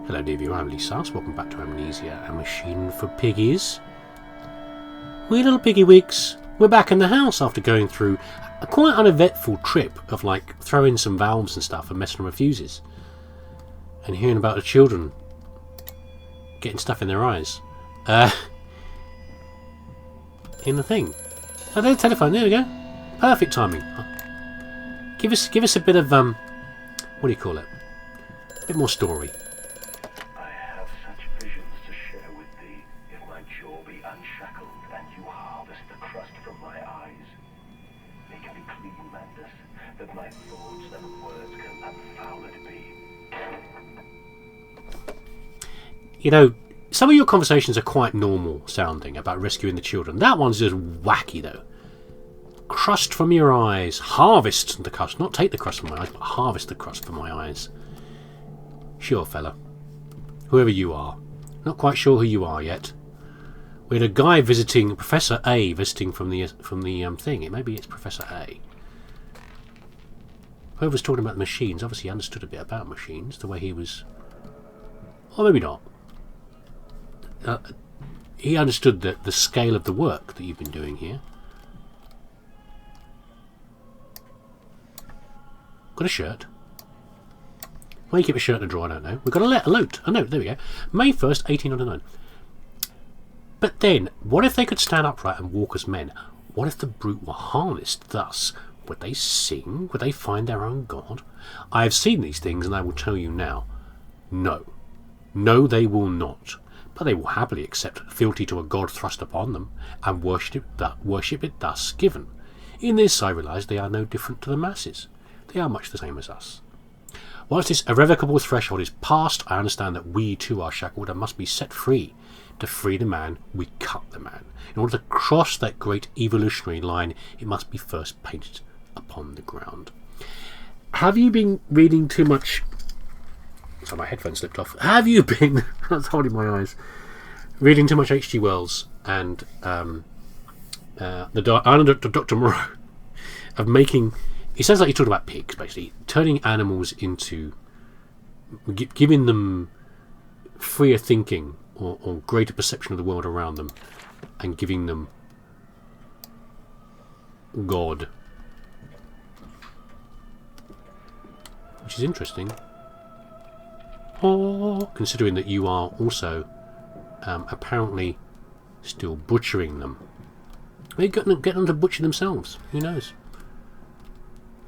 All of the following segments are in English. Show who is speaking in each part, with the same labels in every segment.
Speaker 1: Hello dear, I'm leesusss. Welcome back to Amnesia, a machine for piggies. We little piggy wigs. We're back in the house after going through a quite uneventful trip of like throwing some valves and stuff and messing with fuses. And hearing about the children getting stuff in their eyes. In the thing. Oh, there's the telephone, there we go. Perfect timing. Give us a bit of what do you call it? A bit more story.
Speaker 2: I have such visions to share with thee, if my jaw be unshackled and you harvest the crust from my eyes. Make me clean, Mandus, that my thoughts and words can unfouled be.
Speaker 1: You know, some of your conversations are quite normal sounding about rescuing the children. That one's just wacky though. Crust from your eyes. Harvest the crust. Not take the crust from my eyes, but harvest the crust from my eyes. Sure, fella. Whoever you are. Not quite sure who you are yet. We had a guy visiting, Professor A visiting from the thing. Maybe it's Professor A. Whoever was talking about the machines obviously understood a bit about machines, the way he was... Or maybe not. He understood the scale of the work that you've been doing here. Got a shirt. Why you keep a shirt in a drawer, I don't know. We've got a note. There we go. May 1st, 1899. But then, what if they could stand upright and walk as men? What if the brute were harnessed thus? Would they sing? Would they find their own god? I have seen these things, and I will tell you now. No. No, they will not. But they will happily accept fealty to a god thrust upon them, and worship it thus given. In this I realise they are no different to the masses. They are much the same as us. Once this irrevocable threshold is passed, I understand that we too are shackled and must be set free. To free the man, we cut the man. In order to cross that great evolutionary line, it must be first painted upon the ground. Have you been reading too much... Sorry, my headphones slipped off. Have you been... I was holding my eyes. Reading too much H.G. Wells and the Island of Dr. Moreau of making... It sounds like you're talking about pigs, basically. Turning animals into... giving them freer thinking or greater perception of the world around them and giving them God. Which is interesting. Considering that you are also apparently still butchering them. Maybe get them to butcher themselves. Who knows?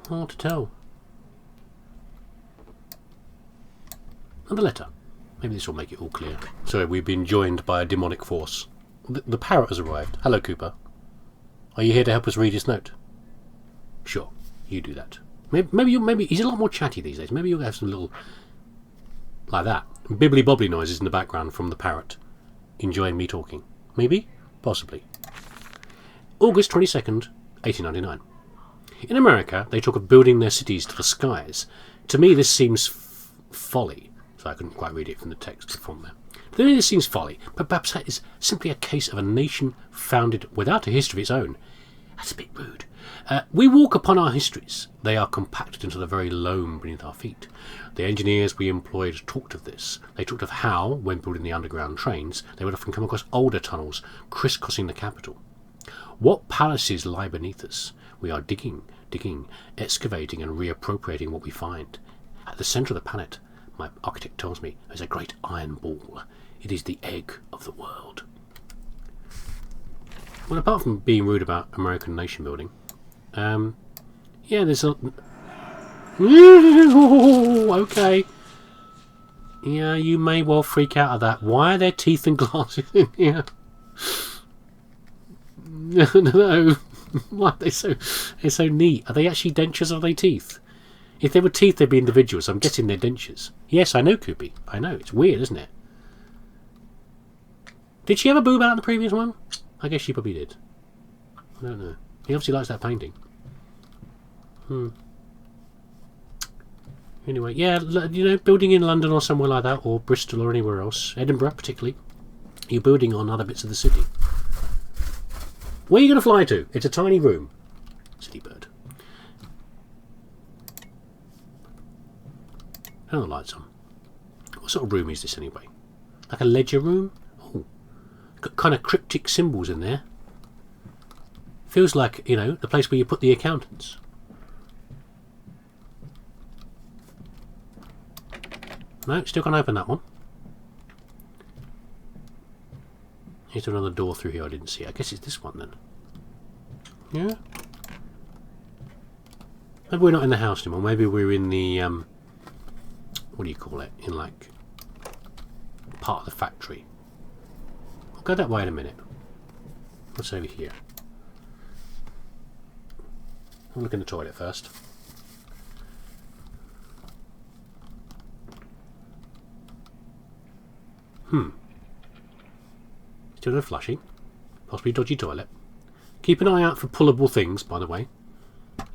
Speaker 1: Hard to tell. And the letter. Maybe this will make it all clear. So we've been joined by a demonic force. The parrot has arrived. Hello, Cooper. Are you here to help us read his note? Sure, you do that. Maybe he's a lot more chatty these days. Maybe you'll have some little... like that. Bibbly bobbly noises in the background from the parrot. Enjoying me talking. Maybe? Possibly. August 22nd, 1899. In America, they talk of building their cities to the skies. To me, this seems folly. So I couldn't quite read it from the text from there. To me, this seems folly, but perhaps that is simply a case of a nation founded without a history of its own. That's a bit rude. We walk upon our histories. They are compacted into the very loam beneath our feet. The engineers we employed talked of this. They talked of how, when building the underground trains, they would often come across older tunnels crisscrossing the capital. What palaces lie beneath us? We are digging, excavating and reappropriating what we find. At the centre of the planet, my architect tells me, is a great iron ball. It is the egg of the world. Well, apart from being rude about American nation building, yeah, there's a... okay. Yeah, you may well freak out at that. Why are there teeth and glasses in here? No. Why are they so neat? Are they actually dentures or are they teeth? If they were teeth, they'd be individuals. I'm guessing they're dentures. Yes, I know, Koopy. I know. It's weird, isn't it? Did she have a boob out in the previous one? I guess she probably did. I don't know. He obviously likes that painting. Anyway, yeah, you know, building in London or somewhere like that, or Bristol or anywhere else, Edinburgh particularly, you're building on other bits of the city. Where are you going to fly to? It's a tiny room. City bird. Turn the lights on. What sort of room is this anyway? Like a ledger room? Oh, got kind of cryptic symbols in there. Feels like, you know, the place where you put the accountants. No, still can't open that one. Here's another door through here I didn't see. I guess it's this one then. Yeah. Maybe we're not in the house anymore. Maybe we're in the, what do you call it? In like, part of the factory. I'll go that way in a minute. What's over here? I'll look in the toilet first. Still no flushing. Possibly dodgy toilet. Keep an eye out for pullable things, by the way.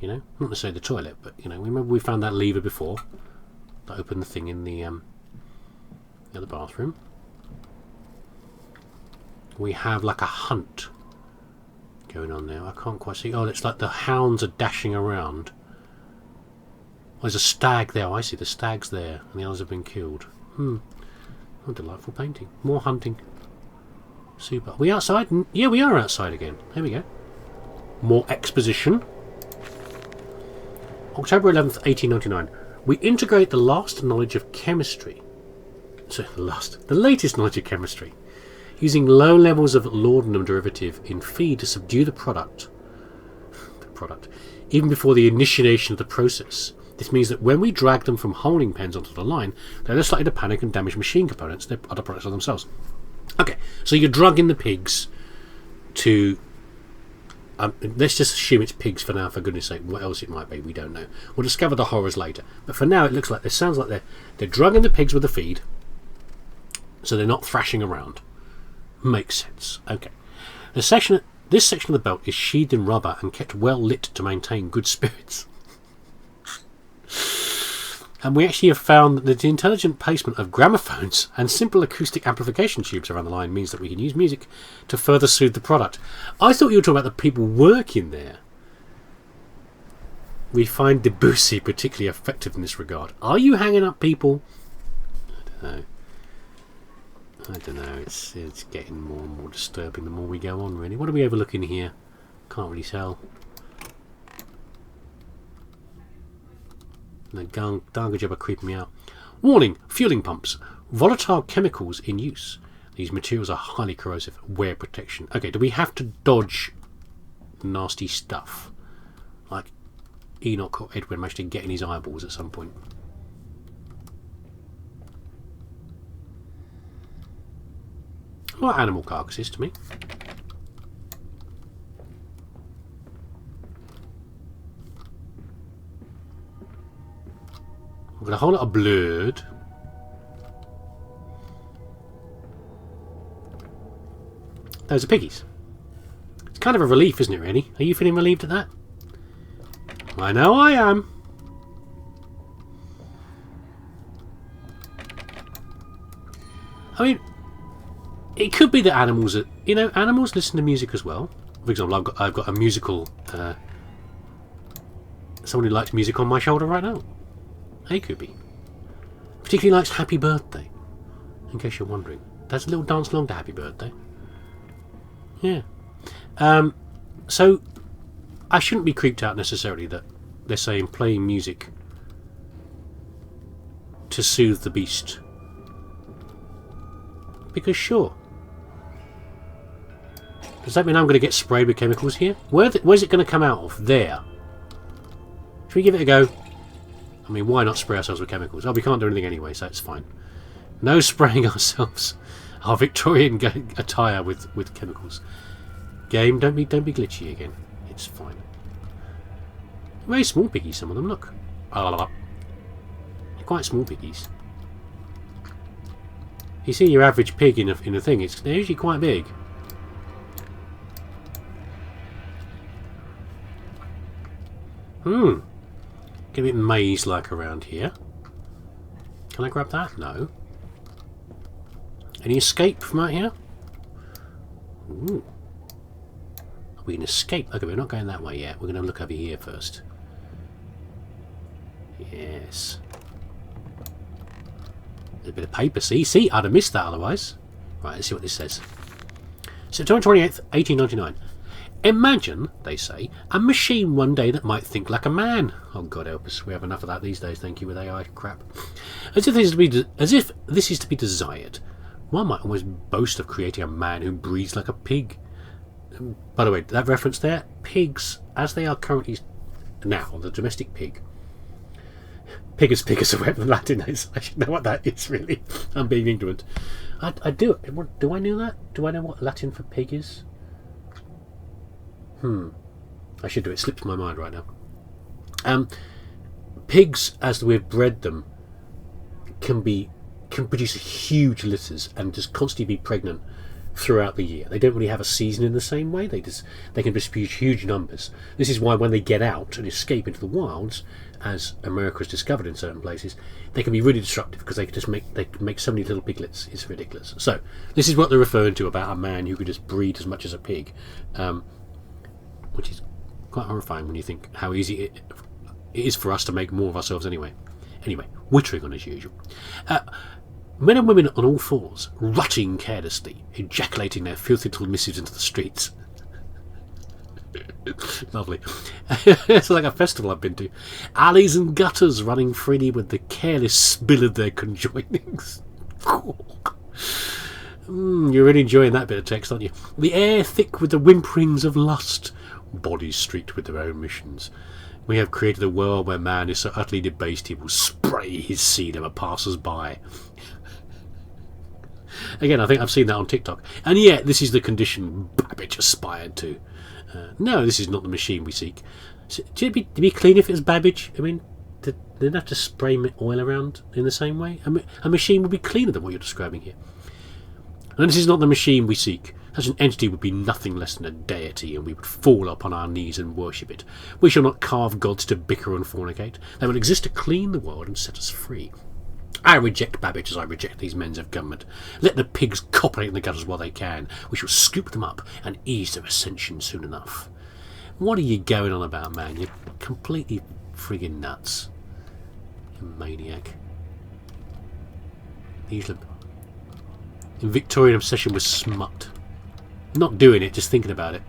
Speaker 1: You know, not necessarily the toilet, but you know, remember we found that lever before that opened the thing in the other bathroom. We have like a hunt going on there. I can't quite see. Oh, it's like the hounds are dashing around. Oh, there's a stag there. Oh, I see the stag's there, and the others have been killed. Oh, delightful painting. More hunting. Super. Are we outside? Yeah, we are outside again. There we go. More exposition. October 11th, 1899. We integrate the last knowledge of chemistry. So, the latest knowledge of chemistry. Using low levels of laudanum derivative in feed to subdue the product. Even before the initiation of the process. This means that when we drag them from holding pens onto the line, they're less likely to panic and damage machine components than other products of themselves. Okay, so you're drugging the pigs to... let's just assume it's pigs for now, for goodness sake. What else it might be, we don't know. We'll discover the horrors later. But for now, it sounds like they're drugging the pigs with the feed, so they're not thrashing around. Makes sense. Okay. This section of the belt is sheathed in rubber and kept well lit to maintain good spirits. And we actually have found that the intelligent placement of gramophones and simple acoustic amplification tubes around the line means that we can use music to further soothe the product. I thought you were talking about the people working there. We find Debussy particularly effective in this regard. Are you hanging up people? I don't know. It's getting more and more disturbing the more we go on, really. What are we overlooking here? Can't really tell. The darn job are creeping me out. Warning! Fueling pumps. Volatile chemicals in use. These materials are highly corrosive. Wear protection. Okay, do we have to dodge nasty stuff? Like Enoch or Edwin managed to get in his eyeballs at some point. Like animal carcasses to me. We've got a whole lot of blood. Those are piggies. It's kind of a relief, isn't it, really? Are you feeling relieved at that? I know I am. I mean, it could be that animals are... You know, animals listen to music as well. For example, I've got a musical... someone who likes music on my shoulder right now. Hey, could be. Particularly likes Happy Birthday. In case you're wondering. There's a little dance along to Happy Birthday. Yeah. So, I shouldn't be creeped out necessarily that they're saying playing music to soothe the beast. Because sure. Does that mean I'm going to get sprayed with chemicals here? Where's it going to come out of? There. Should we give it a go? I mean, why not spray ourselves with chemicals? Oh, we can't do anything anyway, so it's fine. No spraying ourselves our Victorian attire with chemicals. Game, don't be glitchy again. It's fine. Very small piggies, some of them. Look, they're quite small piggies. You see your average pig in a thing. They're usually quite big. Get a bit maze-like around here. Can I grab that? No. Any escape from out here? Ooh. We can escape. Okay, we're not going that way yet. We're going to look over here first. Yes. a bit of paper. See, I'd have missed that otherwise. Right, let's see what this says. September 28th, 1899. Imagine, they say, a machine one day that might think like a man. Oh, God help us. We have enough of that these days, thank you, with AI crap. As if this is to be desired, one might almost boast of creating a man who breathes like a pig. By the way, that reference there, pigs, as they are currently now, the domestic pig. Pigus pigus, or whatever the Latin is. I should know what that is, really. I'm being ignorant. I do. Do I know that? Do I know what Latin for pig is? I should do it. Slips my mind right now. Pigs, as we've bred them, can produce huge litters and just constantly be pregnant throughout the year. They don't really have a season in the same way. They can just produce huge numbers. This is why when they get out and escape into the wilds, as America has discovered in certain places, they can be really disruptive because they can make so many little piglets. It's ridiculous. So this is what they're referring to about a man who could just breed as much as a pig, which is quite horrifying when you think how easy it is for us to make more of ourselves anyway. Anyway, wittering on as usual. Men and women on all fours, rutting carelessly, ejaculating their filthy little missives into the streets. Lovely. It's like a festival I've been to. Alleys and gutters running freely with the careless spill of their conjoinings. You're really enjoying that bit of text, aren't you? The air thick with the whimperings of lust, bodies streaked with their own missions. We have created a world where man is so utterly debased he will spray his seed over passers-by. Again, I think I've seen that on TikTok. And yet, this is the condition Babbage aspired to. No, this is not the machine we seek. So, would it be clean if it was Babbage? I mean, they'd have to spray oil around in the same way. A machine would be cleaner than what you're describing here. And this is not the machine we seek. Such an entity would be nothing less than a deity, and we would fall upon our knees and worship it. We shall not carve gods to bicker and fornicate. They will exist to clean the world and set us free. I reject Babbage as I reject these men of government. Let the pigs copulate in the gutters while they can. We shall scoop them up and ease their ascension soon enough. What are you going on about, man? You're completely friggin' nuts. You maniac. In Victorian obsession with smut. Not doing it, just thinking about it.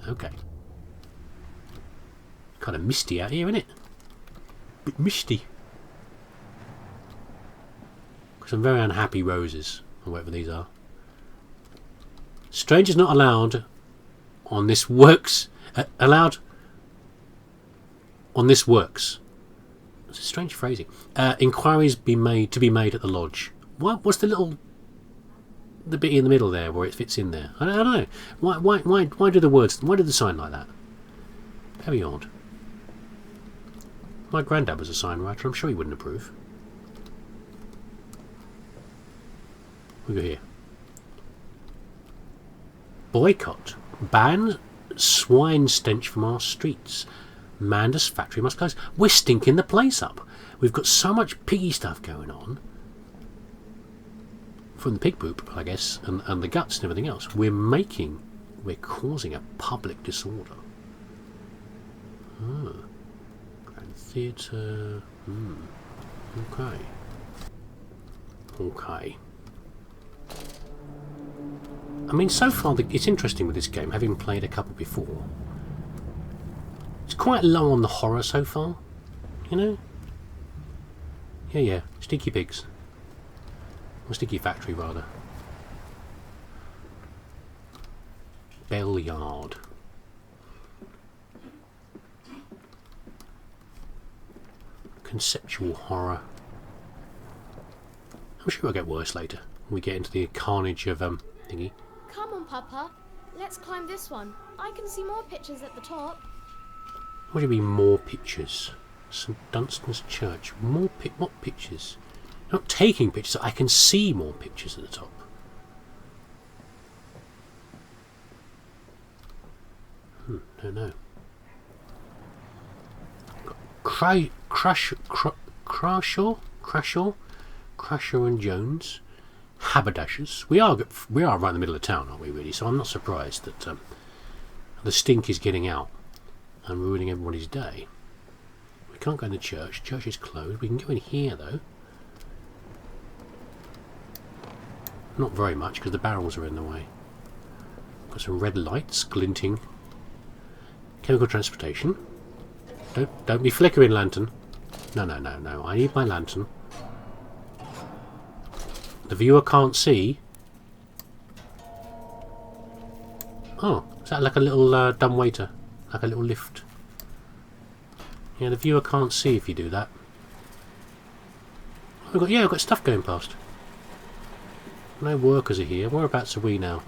Speaker 1: Okay. Kind of misty out here, isn't it? Bit misty. Some very unhappy roses, or whatever these are. Strangers not allowed on this works. Allowed on this works. It's a strange phrasing. Inquiries to be made at the lodge. What's the bit in the middle there where it fits in there? I don't know. Why do the words? Why do the sign like that? Very odd. My granddad was a sign writer. I'm sure he wouldn't approve. We go here. Boycott. Ban swine stench from our streets. Manda's factory must close. We're stinking the place up. We've got so much piggy stuff going on. From the pig poop, I guess, and the guts and everything else. We're causing a public disorder. Grand Theatre. Okay. Okay. I mean, so far, it's interesting with this game, having played a couple before. It's quite low on the horror so far, you know? Yeah, Sticky Pigs. Or Sticky Factory, rather. Bell Yard. Conceptual horror. I'm sure it'll get worse later when we get into the carnage of, thingy.
Speaker 3: Come on, Papa. Let's climb this one. I can see more pictures at the top.
Speaker 1: What do you mean, more pictures? St Dunstan's Church. What pictures? Not taking pictures. I can see more pictures at the top. Don't know. Crashaw and Jones. Haberdashers. We are right in the middle of town, aren't we, really? So I'm not surprised that the stink is getting out and ruining everybody's day. We can't go in the church. Church is closed. We can go in here though. Not very much because the barrels are in the way. Got some red lights glinting. Chemical transportation. Don't be flickering, lantern. No. I need my lantern. The viewer can't see. Oh, is that like a little dumb waiter? Like a little lift? Yeah, the viewer can't see if you do that. We've got stuff going past. No workers are here. Whereabouts are we now?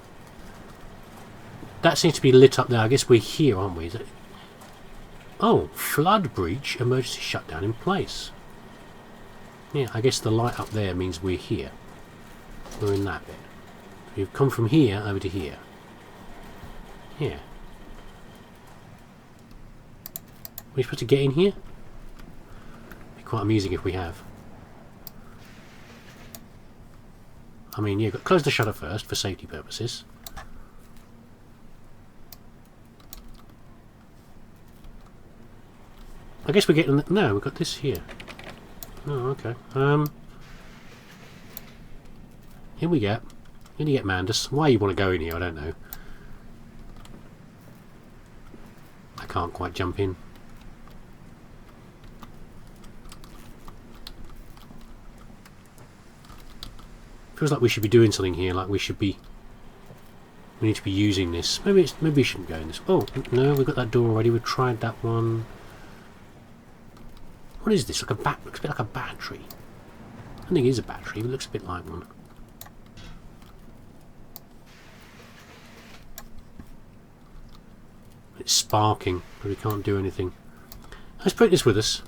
Speaker 1: That seems to be lit up there. I guess we're here, aren't we? Is it? Oh, flood breach, emergency shutdown in place. Yeah, I guess the light up there means we're here. We're in that bit. We've come from here over to here. Yeah. Are we supposed to get in here? Be quite amusing if we have. I mean, yeah, close the shutter first for safety purposes. I guess we're getting... No, we've got this here. Oh, okay. Here we go. Here you get Mandus. Why you want to go in here, I don't know. I can't quite jump in. Feels like we should be doing something here, like we should be... We need to be using this. Maybe we shouldn't go in this. Oh, no, we've got that door already. We've tried that one. What is this? Looks a bit like a battery. I don't think it is a battery, but it looks a bit like one. It's sparking, but we can't do anything. Let's put this with us.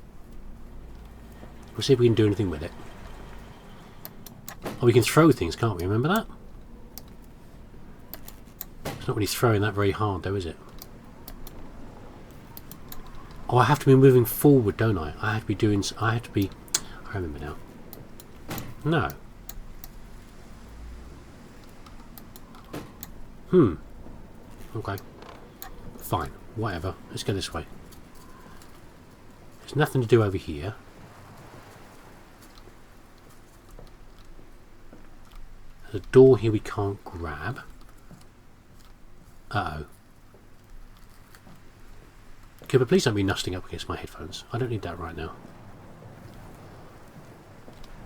Speaker 1: We'll see if we can do anything with it. Oh, we can throw things, can't we? Remember that? It's not really throwing that very hard, though, is it? Oh, I have to be moving forward, don't I? I have to be doing... I have to be... I remember now. No. Okay. Fine. Whatever. Let's go this way. There's nothing to do over here. There's a door here we can't grab. Uh-oh. Okay, but please don't be nusting up against my headphones. I don't need that right now.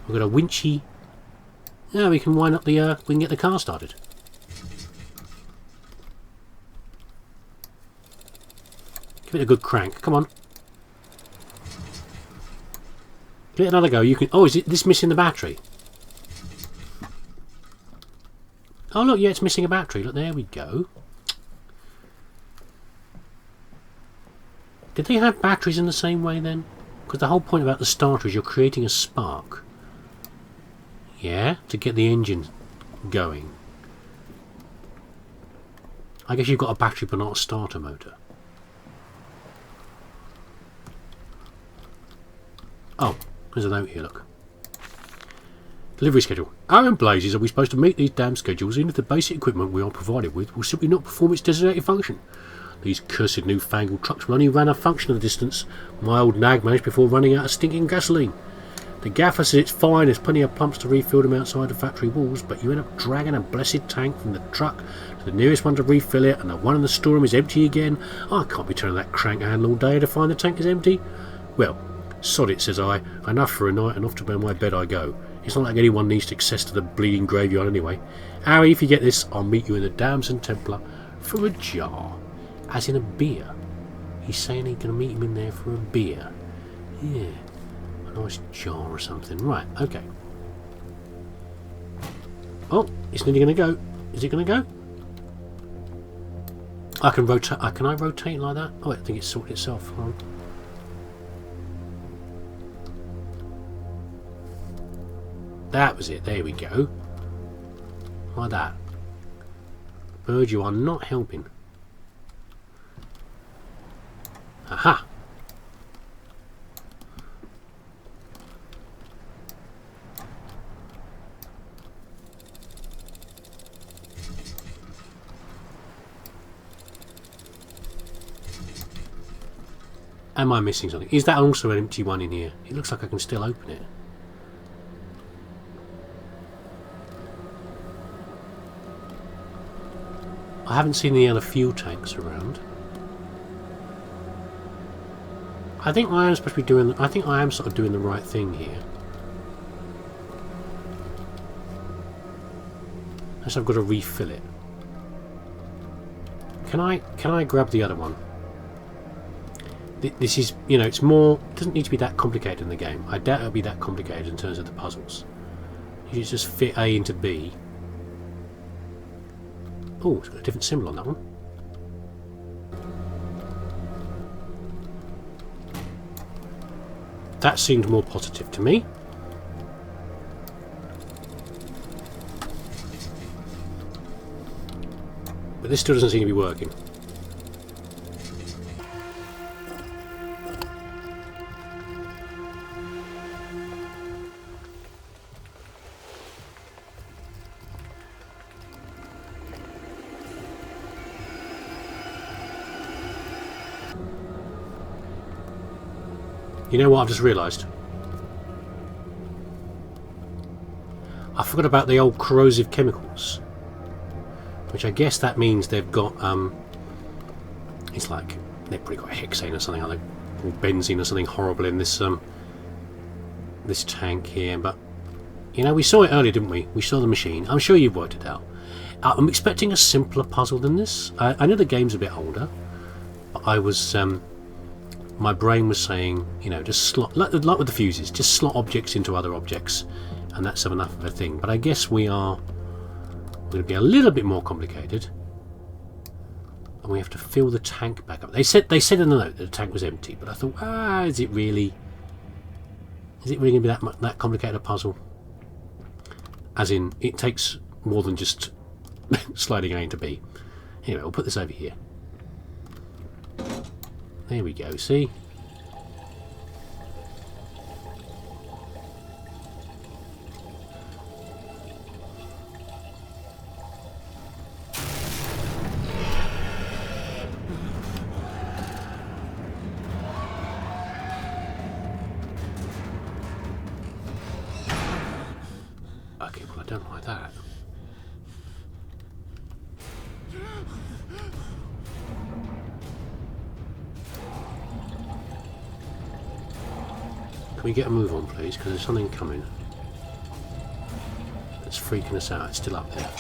Speaker 1: We've got a winchy. Yeah, we can wind up the... we can get the car started. Give it a good crank. Come on. Give it another go. You can... Oh, is this missing the battery? Oh, look, yeah, it's missing a battery. Look, there we go. Did they have batteries in the same way then? Because the whole point about the starter is you're creating a spark. Yeah, to get the engine going. I guess you've got a battery but not a starter motor. Oh, there's a note here, look. Delivery schedule. How in blazes are we supposed to meet these damn schedules even if the basic equipment we are provided with will simply not perform its designated function? These cursed newfangled trucks will only run a function of the distance my old nag managed before running out of stinking gasoline. The gaffer says it's fine, there's plenty of pumps to refill them outside the factory walls, but you end up dragging a blessed tank from the truck to the nearest one to refill it, and the one in the storeroom is empty again. I can't be turning that crank handle all day to find the tank is empty. Well, sod it, says I. Enough for a night, and off to my bed I go. It's not like anyone needs access to the bleeding graveyard anyway. Harry, if you get this, I'll meet you in the Damson Templar for a jar. As in a beer. He's saying he's going to meet him in there for a beer. Yeah. A nice jar or something. Right, okay. Oh, it's nearly going to go. Is it going to go? I can rotate. Can I rotate like that? Oh, I think it's sorted itself. Hold on. That was it. There we go. Like that. Bird, you are not helping. Aha! Am I missing something? Is that also an empty one in here? It looks like I can still open it. I haven't seen any other fuel tanks around. I think I am supposed to be doing... I think I am sort of doing the right thing here. Unless I've got to refill it. Can I grab the other one? This is, you know, it's more... It doesn't need to be that complicated in the game. I doubt it'll be that complicated in terms of the puzzles. You just fit A into B. Oh, it's got a different symbol on that one. That seemed more positive to me. But this still doesn't seem to be working. You know what I've just realised? I forgot about the old corrosive chemicals. Which I guess that means they've got, it's like, they've probably got hexane or something, like or benzene or something horrible in this, this tank here. But, you know, we saw it earlier, didn't we? We saw the machine. I'm sure you've worked it out. I'm expecting a simpler puzzle than this. I know the game's a bit older, but I was, my brain was saying, you know, just slot, like with the fuses, just slot objects into other objects, and that's enough of a thing. But I guess we're going to be a little bit more complicated, and we have to fill the tank back up. They said in the note that the tank was empty, but I thought, is it really going to be that complicated a puzzle? As in, it takes more than just sliding A into B. Anyway, we'll put this over here. There we go, see? Okay, well I don't like that. Can we get a move on, please? Because there's something coming that's freaking us out. It's still up there.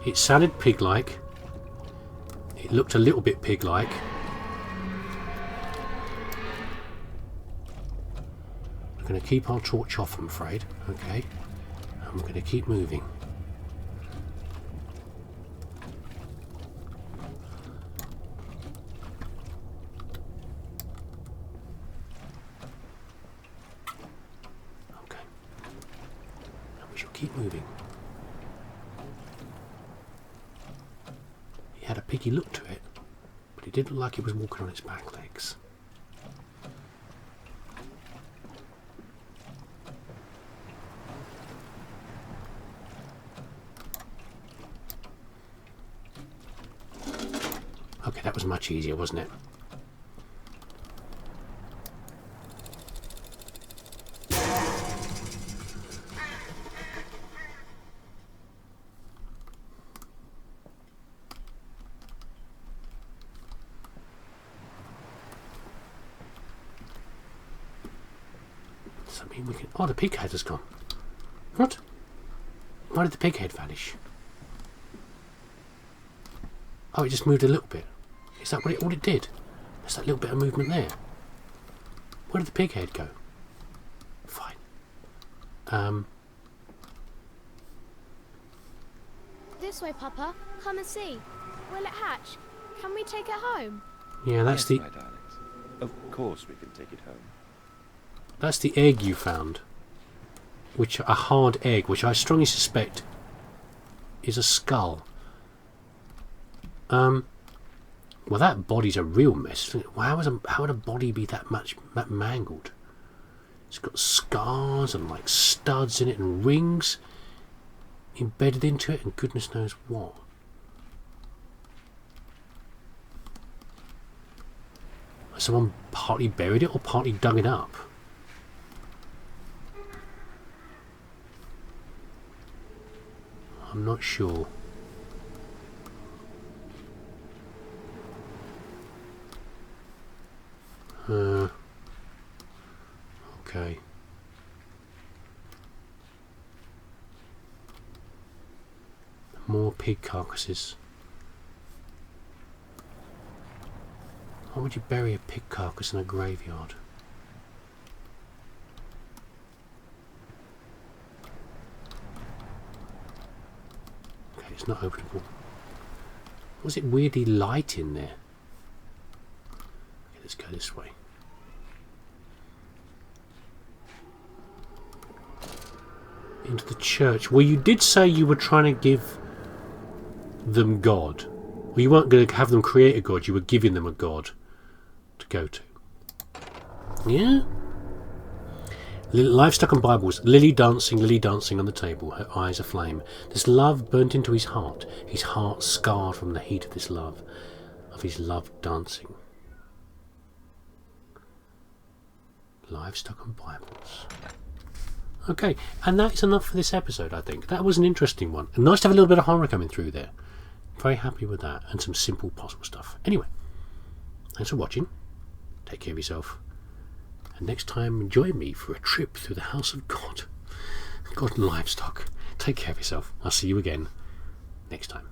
Speaker 1: It sounded pig-like. It looked a little bit pig-like. We're going to keep our torch off, I'm afraid. Okay. And we're going to keep moving. Keep moving. He had a piggy look to it, but it didn't look like it was walking on its back legs. Okay, that was much easier, wasn't it? We can... Oh, the pig head has gone. What? Why did the pig head vanish? Oh, it just moved a little bit. Is that what all it did? There's that little bit of movement there. Where did the pig head go? Fine.
Speaker 3: This way, Papa. Come and see. Will it hatch? Can we take it home?
Speaker 1: Yeah, that's
Speaker 4: yes, my darlings. Of course we can take it home.
Speaker 1: That's the egg you found, which a hard egg, which I strongly suspect is a skull. Well, that body's a real mess. How would a body be that mangled? It's got scars and like studs in it and rings embedded into it, and goodness knows what. someone partly buried it or partly dug it up. I'm not sure. Okay. More pig carcasses. Why would you bury a pig carcass in a graveyard? Okay, it's not openable. Was it weirdly light in there? Okay, let's go this way. Into the church. Well, you did say you were trying to give them God. Well, you weren't going to have them create a God, you were giving them a God to go to. Yeah? Livestock and Bibles. Lily dancing on the table, her eyes aflame. This love burnt into his heart scarred from the heat of this love, of his love dancing. Livestock and Bibles. Okay, and that's enough for this episode, I think. That was an interesting one. Nice to have a little bit of horror coming through there. Very happy with that, and some simple puzzle stuff. Anyway, thanks for watching. Take care of yourself. And next time, join me for a trip through the house of God. God and livestock. Take care of yourself. I'll see you again next time.